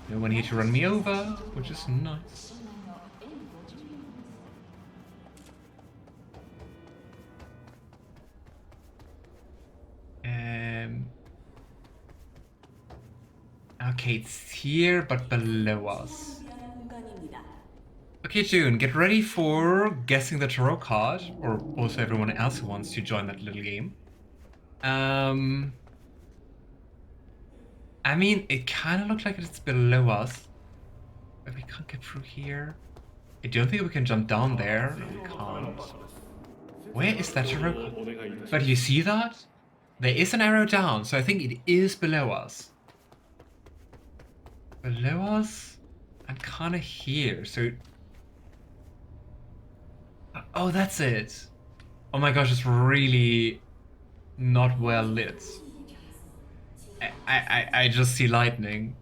No one here to run me over, which is nice. Okay, it's here, but below us. Okay, June, get ready for guessing the tarot card, or also everyone else who wants to join that little game. I mean, it kind of looks like it's below us, but we can't get through here. I don't think we can jump down there. No, we can't. Where is that tarot card? But you see that? There is an arrow down, so I think it is below us. Below us? And kind of here, so... Oh, that's it. Oh my gosh, it's really not well lit. I just see lightning.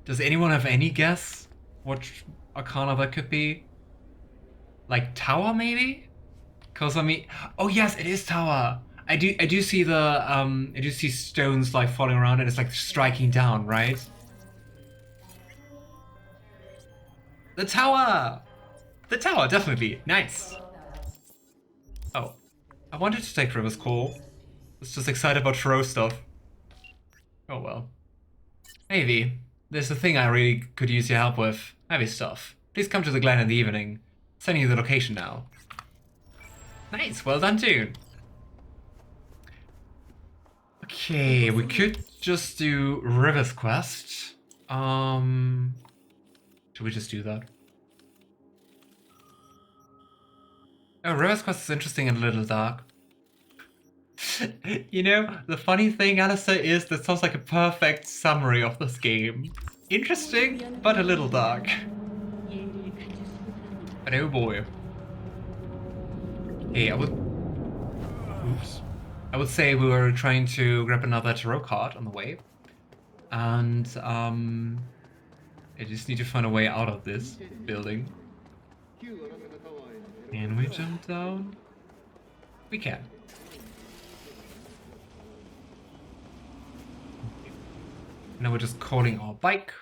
Does anyone have any guess what arcana that could be? Like tower, maybe? Cause I mean, oh yes, it is tower. I do see the I do see stones like falling around and it's like striking down, right? The tower! The tower, definitely. Nice. Oh. I wanted to take River's call. I was just excited about tarot stuff. Oh well. Maybe. There's a thing I really could use your help with. Heavy stuff. Please come to the Glen in the evening. Sending you the location now. Nice, well done, June. Okay, we could just do River's quest. Should we just do that? Oh, River's quest is interesting and a little dark. You know, the funny thing, Alistair, is that sounds like a perfect summary of this game. Interesting, but a little dark. But oh boy. Hey, Oops. I would say we were trying to grab another tarot card on the way. And, I just need to find a way out of this building. Can we jump down? We can. Now we're just calling our bike.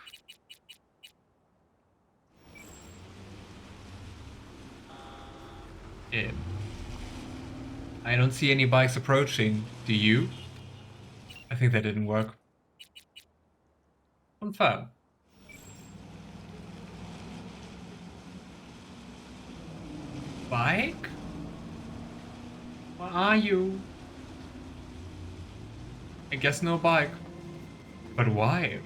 I don't see any bikes approaching. Do you? I think that didn't work. Confirm. Bike? Where are you? I guess no bike. But why?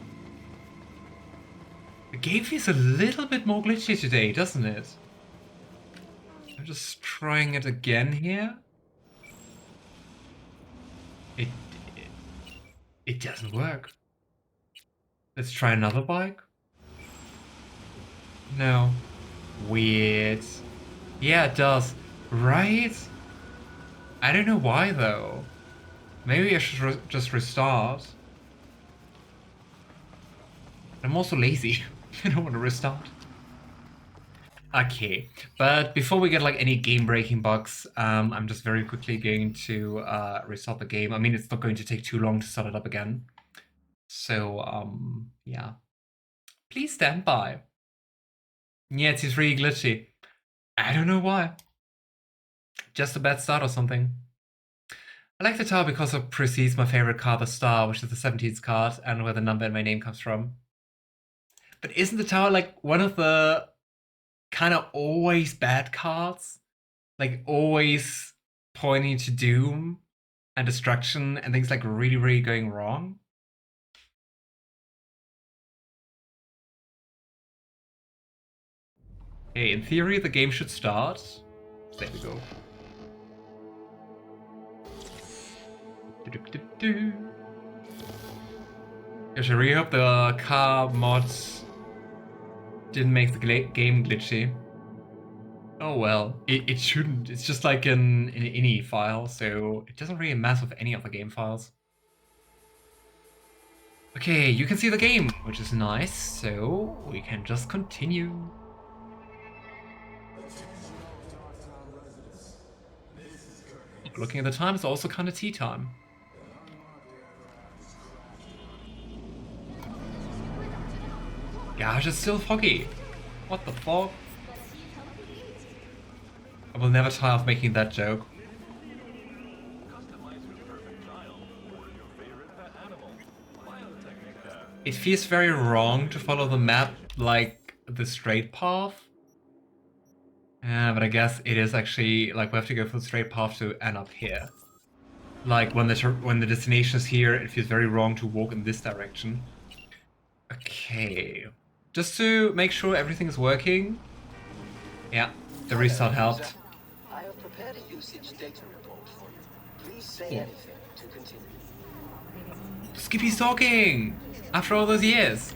The game feels a little bit more glitchy today, doesn't it? I'm just trying it again here. It doesn't work. Let's try another bike. No. Weird. Yeah, it does. Right? I don't know why though. Maybe I should just restart. I'm also lazy. I don't want to restart. Okay, but before we get like any game-breaking bugs, I'm just very quickly going to restart the game. I mean, it's not going to take too long to start it up again. So, yeah. Please stand by. Yeah, it's really glitchy. I don't know why. Just a bad start or something. I like the tower because it precedes my favorite card, the star, which is the 17th card, and where the number in my name comes from. But isn't the tower like one of the kind of always bad cards? Like always pointing to doom and destruction and things like really, really going wrong? Okay, in theory the game should start. There we go. Gosh, I really hope the car mods didn't make the game glitchy. Oh well, it shouldn't. It's just like an ini file, so it doesn't really mess with any of the game files. Okay, you can see the game, which is nice, so we can just continue. Looking at the time, it's also kind of tea time. Gosh, it's still foggy. What the fuck? I will never tire of making that joke. It feels very wrong to follow the map like the straight path. Yeah, but I guess it is actually like we have to go for the straight path to end up here. Like when the destination is here, it feels very wrong to walk in this direction. Okay, just to make sure everything is working. Yeah, the restart helped. I have prepared a usage data report for you. Please say anything to continue. Skippy's talking after all those years.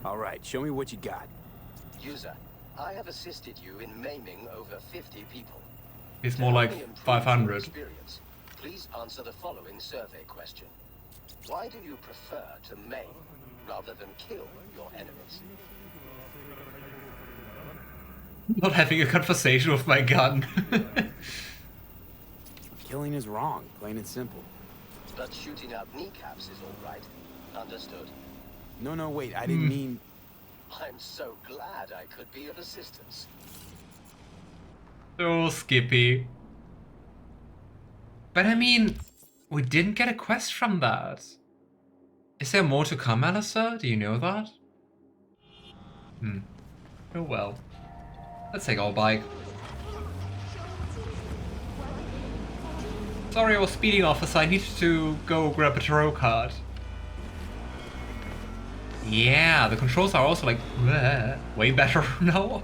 All right, show me what you got. User, I have assisted you in maiming over 50 people. It's more like 500. Please answer the following survey question. Why do you prefer to maim rather than kill your enemies? Not having a conversation with my gun. Killing is wrong, plain and simple. But shooting out kneecaps is all right. Understood. No, wait, I didn't mean... I'm so glad I could be of assistance. Oh, Skippy. But I mean, we didn't get a quest from that. Is there more to come, Alistair? Do you know that? Oh well. Let's take our bike. Sorry, I was speeding, officer. I needed to go grab a tarot card. Yeah, the controls are also like bleh, way better now.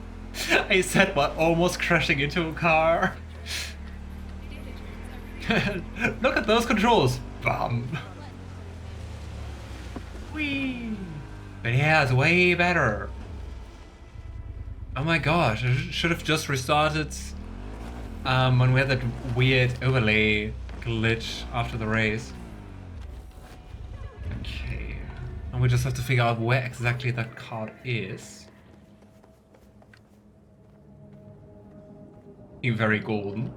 I said what, almost crashing into a car. Look at those controls. Bum. Whee. But yeah, it's way better. Oh my gosh, I should have just restarted when we had that weird overlay glitch after the race. Okay. And we just have to figure out where exactly that card is. Being very golden.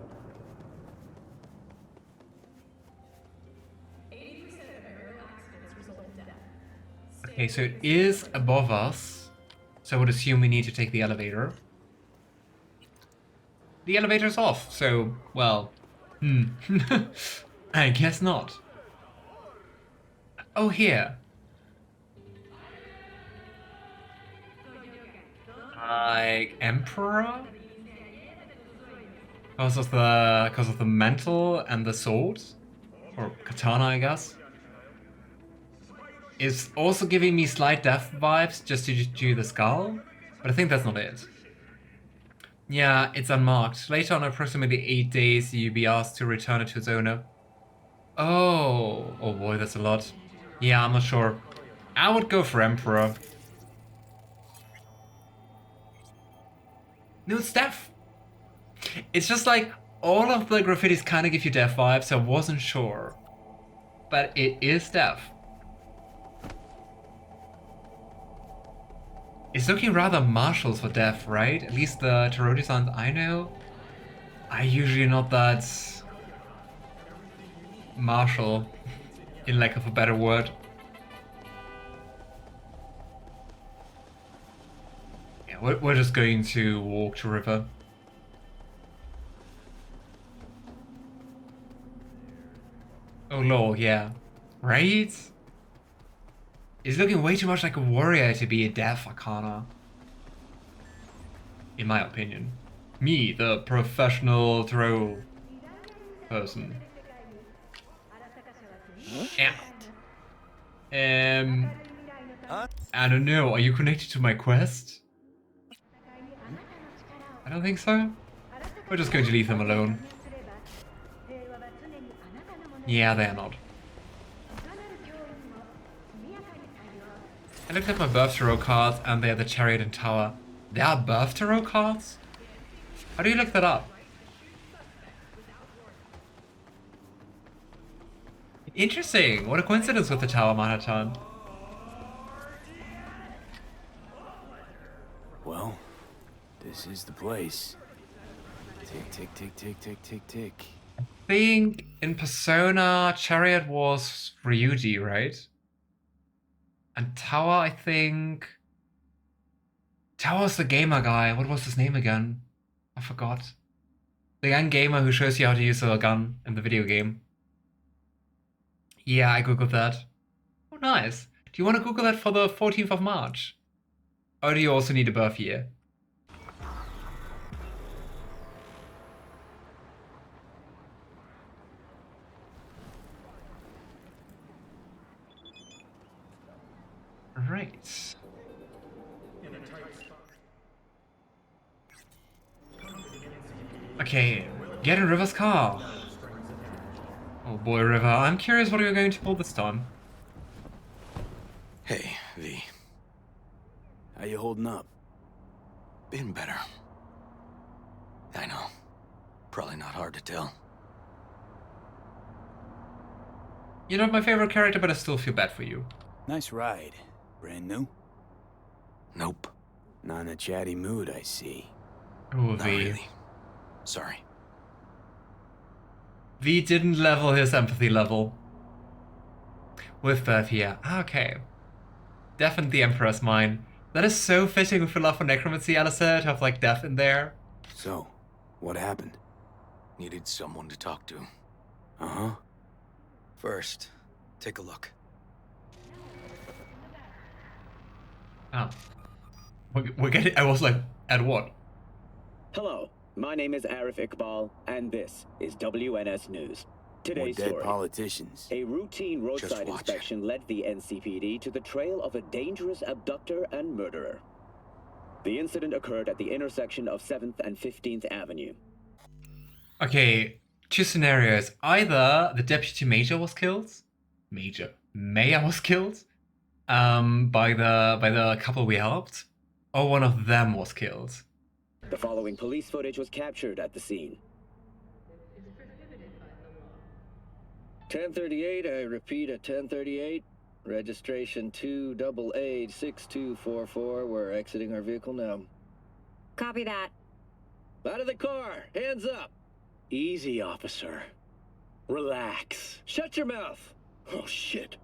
Okay, so it is above us. So I would assume we need to take the elevator. The elevator's off, so, well, I guess not. Oh, here. Like Emperor? Because of the mantle and the sword? Or katana, I guess. It's also giving me slight death vibes just due to the skull, but I think that's not it. Yeah, it's unmarked. Later on approximately 8 days, you'll be asked to return it to its owner. Oh boy, that's a lot. Yeah, I'm not sure. I would go for Emperor. No, it's death. It's just like all of the graffitis kind of give you death vibes, so I wasn't sure. But it is death. It's looking rather martial for death, right? At least the tarot designs I know. I'm usually not that martial, in lack of a better word. Yeah, we're just going to walk to river. Oh lord, yeah. Right? He's looking way too much like a warrior to be a death arcana. In my opinion. Me, the professional tarot person. Yeah. I don't know, are you connected to my quest? I don't think so. We're just going to leave them alone. Yeah, they're not. I looked at my birth tarot cards and they're the Chariot and Tower. They are birth tarot cards? How do you look that up? Interesting! What a coincidence with the Tower Manhattan. Well, this is the place. Tick, tick, tick, tick, tick, tick, tick. I think in Persona, Chariot was Ryuji, right? And Tower, I think, That was the gamer guy. What was his name again? I forgot. The young gamer who shows you how to use a gun in the video game. Yeah, I googled that. Oh, nice. Do you want to Google that for the 14th of March? Or do you also need a birth year? Right. Okay, get in River's car. Oh boy, River, I'm curious what you're going to pull this time. Hey, V. How you holding up? Been better. I know. Probably not hard to tell. You're not my favorite character, but I still feel bad for you. Nice ride. Brand new? Nope. Not in a chatty mood, I see. Oh, Not V. really. Sorry. V didn't level his empathy level. With birth here. Okay. Definitely Emperor's Mine. That is so fitting with your love for necromancy, Alistair, to have like death in there. So, what happened? Needed someone to talk to. Uh-huh. First, take a look. Oh. We're getting. I was like, at what? Hello, my name is Arif Iqbal, and this is WNS News. More Today's dead story. politicians. A routine roadside inspection led the NCPD to the trail of a dangerous abductor and murderer. The incident occurred at the intersection of 7th and 15th Avenue. Okay, two scenarios. Either the deputy mayor was killed, mayor was killed, by the couple we helped, or one of them was killed. The following police footage was captured at the scene. 1038, I repeat at 1038. Registration 2AA6244. We're exiting our vehicle now. Copy that. Out of the car! Hands up! Easy, officer. Relax. Shut your mouth! Oh, shit.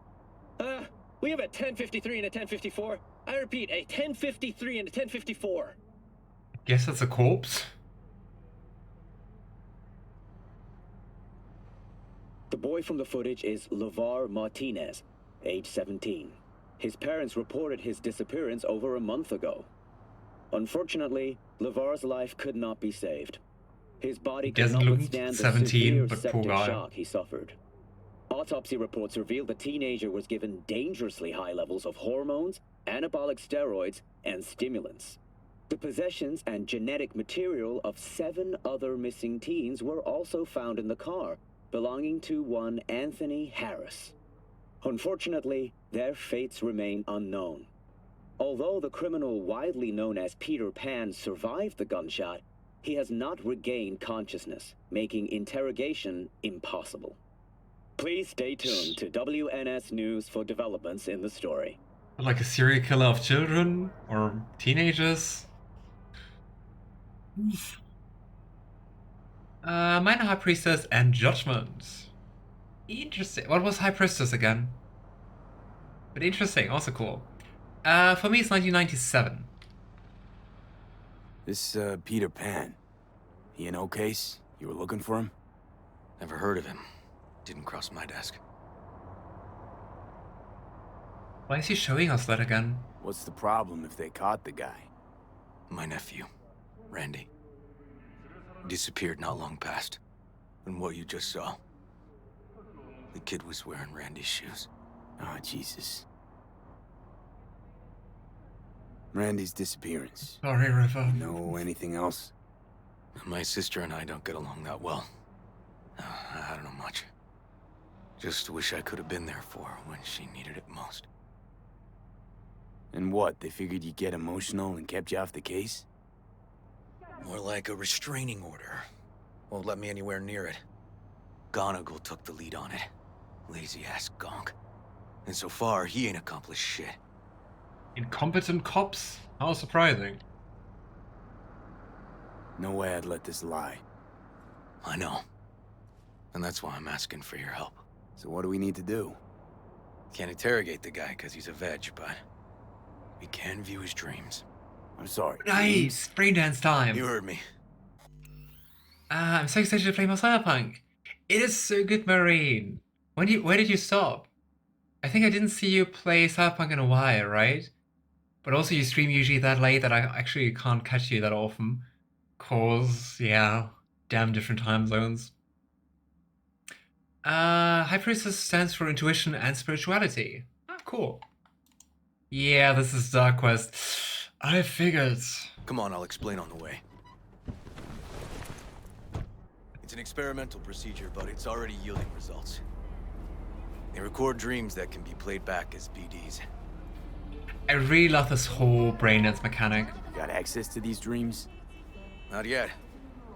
We have a 1053 and a 1054. I repeat, a 1053 and a 1054. Guess that's a corpse. The boy from the footage is LeVar Martinez, age 17. His parents reported his disappearance over a month ago. Unfortunately, LeVar's life could not be saved. His body could Doesn't not look withstand the 17, severe but poor septic guy. shock he suffered. Autopsy reports revealed the teenager was given dangerously high levels of hormones, anabolic steroids, and stimulants. The possessions and genetic material of 7 other missing teens were also found in the car, belonging to one Anthony Harris. Unfortunately, their fates remain unknown. Although the criminal widely known as Peter Pan survived the gunshot, he has not regained consciousness, making interrogation impossible. Please stay tuned to WNS News for developments in the story. Like a serial killer of children or teenagers. Minor High Priestess and Judgment. Interesting. What was High Priestess again? But interesting, also cool. For me, it's 1997. This, Peter Pan. He in case? You were looking for him? Never heard of him. Didn't cross my desk. Why is he showing us that again? What's the problem if they caught the guy? My nephew, Randy. Disappeared not long past. And what you just saw. The kid was wearing Randy's shoes. Ah, Jesus. Randy's disappearance. Sorry, River. Know anything else? My sister and I don't get along that well. I don't know much. Just wish I could have been there for her when she needed it most. And what, they figured you'd get emotional and kept you off the case? More like a restraining order. Won't let me anywhere near it. Gonagle took the lead on it. Lazy-ass gonk. And so far, he ain't accomplished shit. Incompetent cops? How surprising. No way I'd let this lie. I know. And that's why I'm asking for your help. So what do we need to do? Can't interrogate the guy because he's a veg, but we can view his dreams. I'm sorry. Nice! Braindance time! You heard me. I'm so excited to play more Cyberpunk. It is so good, Marine. Where did you stop? I think I didn't see you play Cyberpunk in a while, right? But also you stream usually that late that I actually can't catch you that often. Cause, yeah, damn different time zones. High Priestess stands for intuition and spirituality. Ah, cool. Yeah, this is Dark Quest. I figured. Come on, I'll explain on the way. It's an experimental procedure, but it's already yielding results. They record dreams that can be played back as BDs. I really love this whole braindance mechanic. Got access to these dreams? Not yet,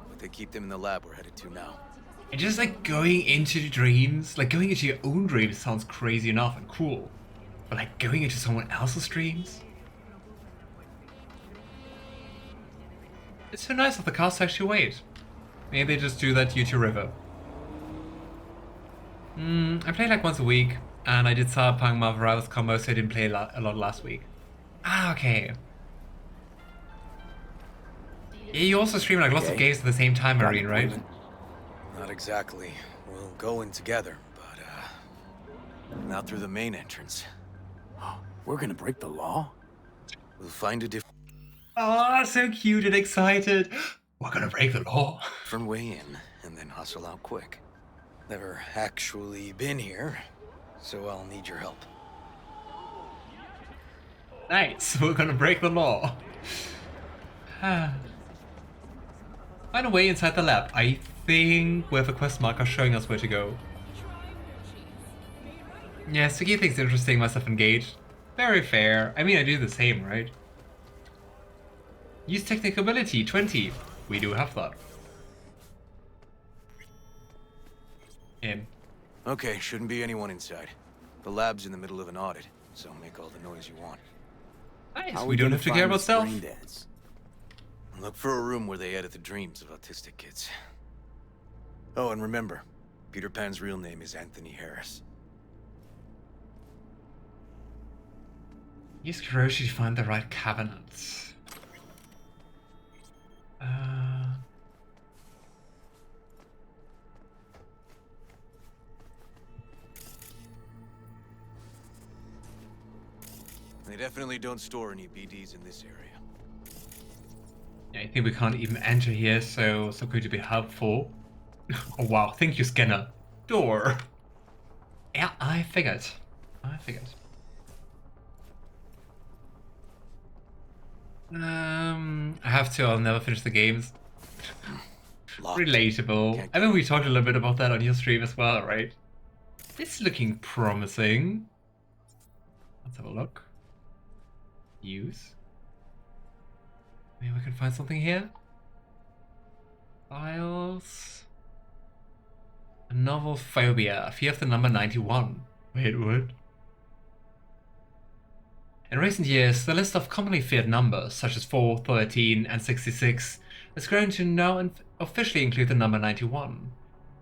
but they keep them in the lab we're headed to now. And just like going into dreams, like going into your own dreams sounds crazy enough and cool. But like going into someone else's dreams? It's so nice of the cast to actually wait. Maybe they just do that due to River. I play like once a week, and I did Cyberpunk Marvel Rivals combo, so I didn't play a lot last week. Ah, okay. Yeah, you also stream like lots of games at the same time, Marine, right? Not exactly. We'll go in together, but not through the main entrance. We're gonna break the law? We'll find a Oh, so cute and excited. We're gonna break the law. different way in, and then hustle out quick. Never actually been here, so I'll need your help. Nice, we're gonna break the law. Find a way inside the lab. I think we have a quest marker showing us where to go. Yeah, so keep things interesting, myself engaged. Very fair. I mean, I do the same, right? Use technical ability, 20. We do have that. In. Okay, shouldn't be anyone inside. The lab's in the middle of an audit, so make all the noise you want. Nice, How we don't have to care about stealth. Braindance? Look for a room where they edit the dreams of autistic kids. Oh, and remember, Peter Pan's real name is Anthony Harris. Use Kiroshi to find the right cabinets. They definitely don't store any BDs in this area. Yeah, I think we can't even enter here, so it's not going to be helpful. Oh wow, thank you, scanner. Door. Yeah, I figured. I have to, I'll never finish the games. Locked. Relatable. I mean, we talked a little bit about that on your stream as well, right? It's looking promising. Let's have a look. Use. Maybe we can find something here. Files. A novel phobia. Fear of the number 91. Wait, what? In recent years, the list of commonly feared numbers, such as 4, 13, and 66, has grown to now officially include the number 91.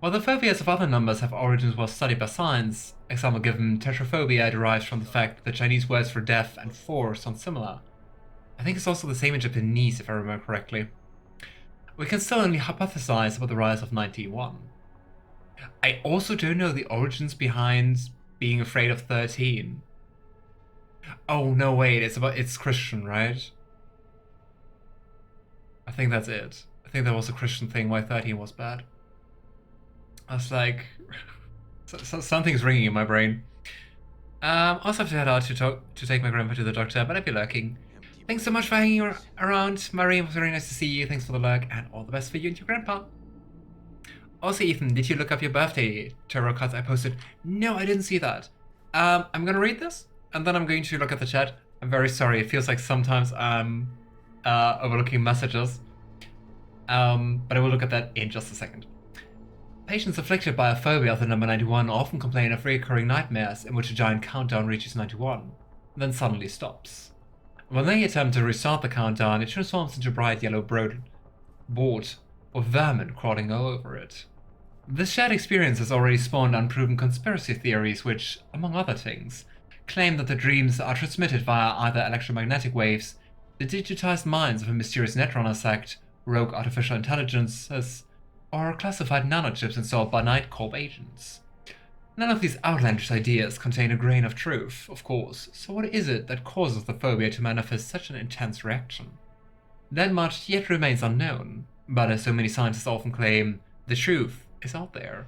While the phobias of other numbers have origins well studied by science, example given, tetraphobia derives from the fact that the Chinese words for death and 4 sound similar. I think it's also the same in Japanese, if I remember correctly. We can still only hypothesize about the rise of 91. I also don't know the origins behind being afraid of 13. Oh, no, wait, it's Christian, right? I think that's it. I think that was a Christian thing why 13 was bad. I was like, something's ringing in my brain. Also have to head out to take my grandpa to the doctor, but I'll be lurking. Thanks so much for hanging around, Marie. It was very nice to see you. Thanks for the lurk, and all the best for you and your grandpa. Also, Ethan, did you look up your birthday tarot cards I posted? No, I didn't see that. I'm gonna read this, and then I'm going to look at the chat. I'm very sorry. It feels like sometimes I'm overlooking messages. But I will look at that in just a second. Patients afflicted by a phobia of the number 91 often complain of recurring nightmares in which a giant countdown reaches 91, and then suddenly stops. When they attempt to restart the countdown, it transforms into a bright yellow board with vermin crawling all over it. This shared experience has already spawned unproven conspiracy theories which, among other things, claim that the dreams are transmitted via either electromagnetic waves, the digitized minds of a mysterious netrunner sect, rogue artificial intelligences, or classified nanochips installed by Night Corp agents. None of these outlandish ideas contain a grain of truth, of course, so what is it that causes the phobia to manifest such an intense reaction? That much yet remains unknown, but as so many scientists often claim, the truth is out there.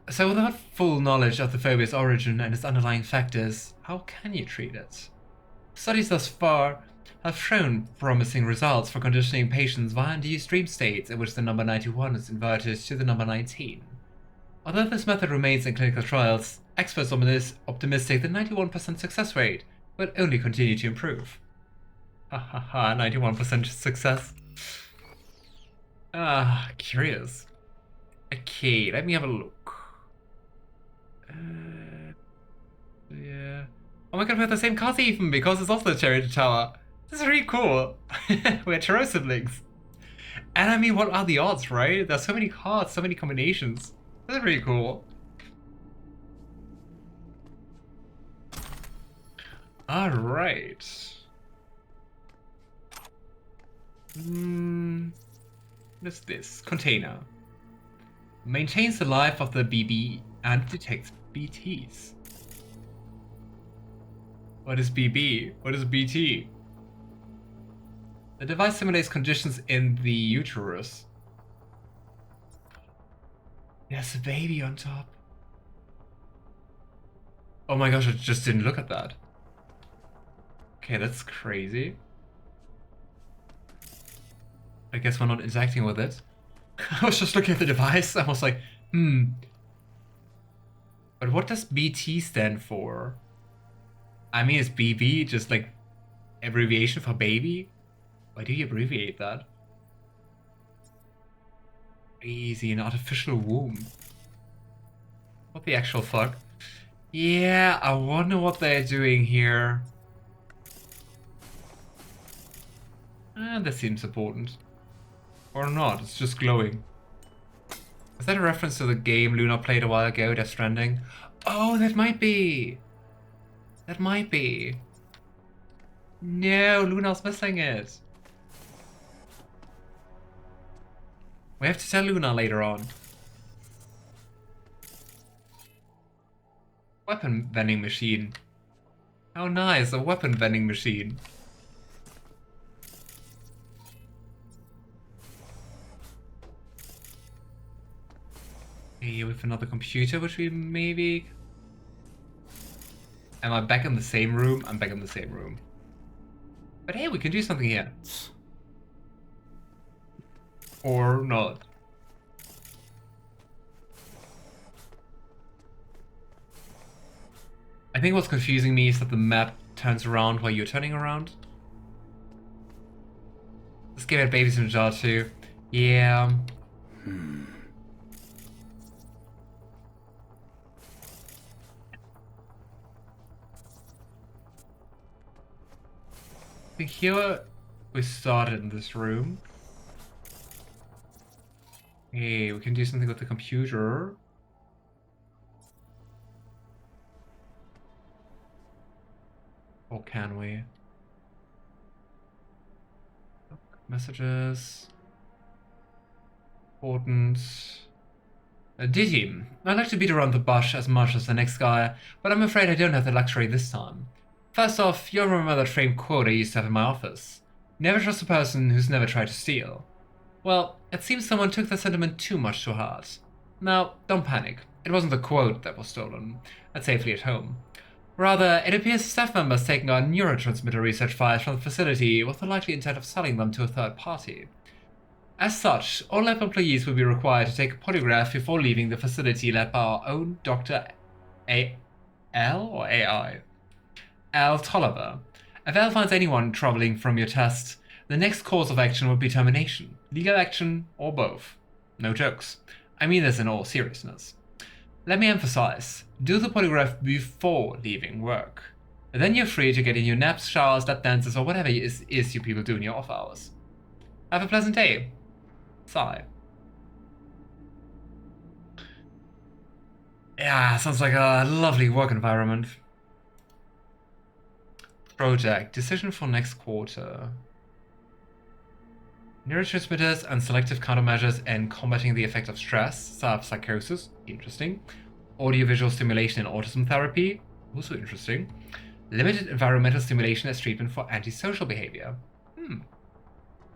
So without full knowledge of the phobia's origin and its underlying factors, how can you treat it? Studies thus far have shown promising results for conditioning patients via induced dream states in which the number 91 is inverted to the number 19. Although this method remains in clinical trials, experts are optimistic the 91% success rate will only continue to improve. Hahaha, 91% success. Curious. Okay, let me have a look. Yeah. Oh my god, we have the same card even because it's also the Charioted Tower. This is really cool. We're Tarot siblings. And I mean, what are the odds, right? There's so many cards, so many combinations. This is really cool. Alright. What is this? Container. Maintains the life of the BB and detects BTs. What is BB? What is BT? The device simulates conditions in the uterus. There's a baby on top. Oh my gosh, I just didn't look at that. Okay, that's crazy. I guess we're not interacting with it. I was just looking at the device. I was like, But what does BT stand for? I mean, is BB just like abbreviation for baby? Why do you abbreviate that? Crazy, an artificial womb. What the actual fuck? Yeah, I wonder what they're doing here. That seems important. Or not, it's just glowing. Is that a reference to the game Luna played a while ago, Death Stranding? Oh, that might be! That might be. No, Luna's missing it. We have to tell Luna later on. Weapon vending machine. How nice, a weapon vending machine. Hey, with another computer, which we maybe... Am I back in the same room? I'm back in the same room. But hey, we can do something here. Or not. I think what's confusing me is that the map turns around while you're turning around. This game had babies in a jar too. Yeah. I think here we started in this room. Hey, we can do something with the computer. Or can we? Messages. Important. Didi, I'd like to beat around the bush as much as the next guy, but I'm afraid I don't have the luxury this time. First off, you'll remember that framed quote I used to have in my office. Never trust a person who's never tried to steal. Well, it seems someone took that sentiment too much to heart. Now, don't panic. It wasn't the quote that was stolen. That's safely at home. Rather, it appears staff members taking our neurotransmitter research files from the facility with the likely intent of selling them to a third party. As such, all lab employees will be required to take a polygraph before leaving the facility led by our own Dr. A.L. or A.I.? Al Tolliver. If Al finds anyone troubling from your test, the next course of action would be termination, legal action, or both. No jokes. I mean this in all seriousness. Let me emphasize, do the polygraph before leaving work. Then you're free to get in your naps, showers, lap dances, or whatever it is you people do in your off hours. Have a pleasant day. Sigh. Yeah, sounds like a lovely work environment. Project. Decision for next quarter. Neurotransmitters and selective countermeasures in combating the effect of stress, Cyberpsychos, interesting. Audiovisual stimulation in autism therapy, also interesting. Limited environmental stimulation as treatment for antisocial behavior.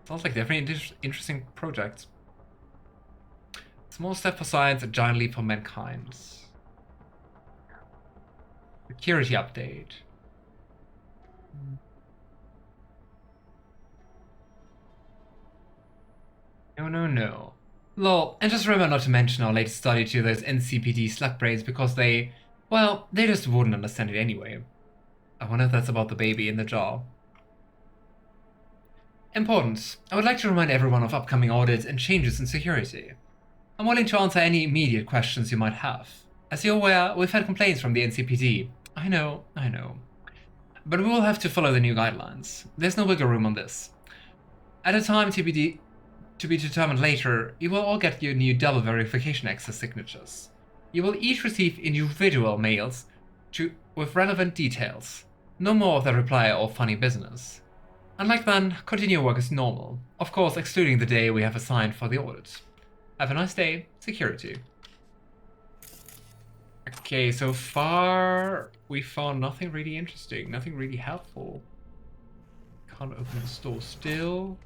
Sounds like definitely interesting projects. Small step for science, a giant leap for mankind. Security update. No. Lol, and just remember not to mention our latest study to those NCPD slug brains because they just wouldn't understand it anyway. I wonder if that's about the baby in the jar. Important. I would like to remind everyone of upcoming audits and changes in security. I'm willing to answer any immediate questions you might have. As you're aware, we've had complaints from the NCPD. I know. But we will have to follow the new guidelines. There's no wiggle room on this. At a time to be determined later, you will all get your new double verification access signatures. You will each receive individual mails with relevant details. No more of the reply or funny business. Unlike then, continue work as normal. Of course, excluding the day we have assigned for the audit. Have a nice day. Security. Okay, so far we found nothing really interesting, nothing really helpful. Can't open the store still.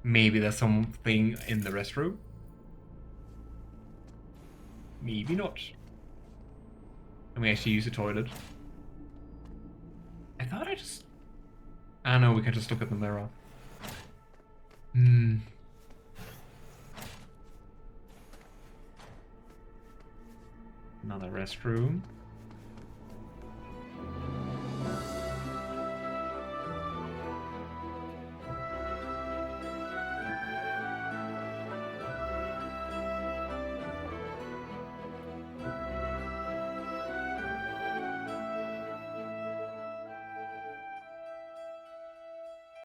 Maybe there's something in the restroom. Maybe not. Can we actually use the toilet? I thought I just... I know, we can just look at the mirror. Another restroom.